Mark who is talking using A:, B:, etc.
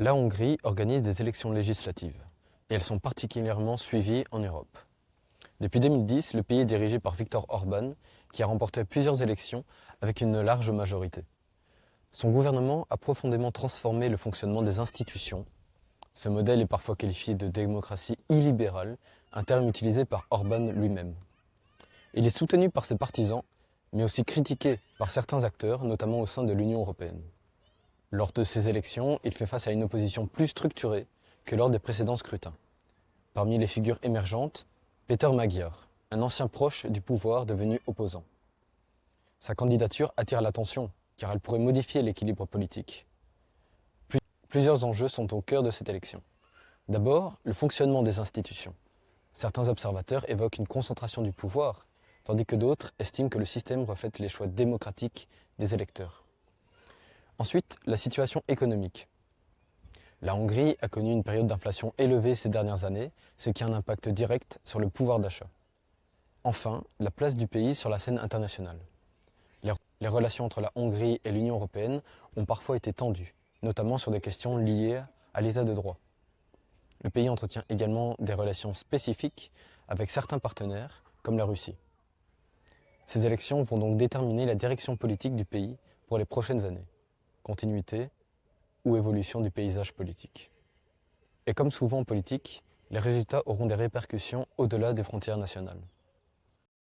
A: La Hongrie organise des élections législatives et elles sont particulièrement suivies en Europe. Depuis 2010, le pays est dirigé par Viktor Orban qui a remporté plusieurs élections avec une large majorité. Son gouvernement a profondément transformé le fonctionnement des institutions. Ce modèle est parfois qualifié de démocratie illibérale, un terme utilisé par Orban lui-même. Il est soutenu par ses partisans, mais aussi critiqué par certains acteurs, notamment au sein de l'Union européenne. Lors de ces élections, il fait face à une opposition plus structurée que lors des précédents scrutins. Parmi les figures émergentes, Péter Magyar, un ancien proche du pouvoir devenu opposant. Sa candidature attire l'attention, car elle pourrait modifier l'équilibre politique. Plusieurs enjeux sont au cœur de cette élection. D'abord, le fonctionnement des institutions. Certains observateurs évoquent une concentration du pouvoir, tandis que d'autres estiment que le système reflète les choix démocratiques des électeurs. Ensuite, la situation économique. La Hongrie a connu une période d'inflation élevée ces dernières années, ce qui a un impact direct sur le pouvoir d'achat. Enfin, la place du pays sur la scène internationale. Les relations entre la Hongrie et l'Union européenne ont parfois été tendues, notamment sur des questions liées à l'état de droit. Le pays entretient également des relations spécifiques avec certains partenaires, comme la Russie. Ces élections vont donc déterminer la direction politique du pays pour les prochaines années. Continuité ou évolution du paysage politique. Et comme souvent en politique, les résultats auront des répercussions au-delà des frontières nationales.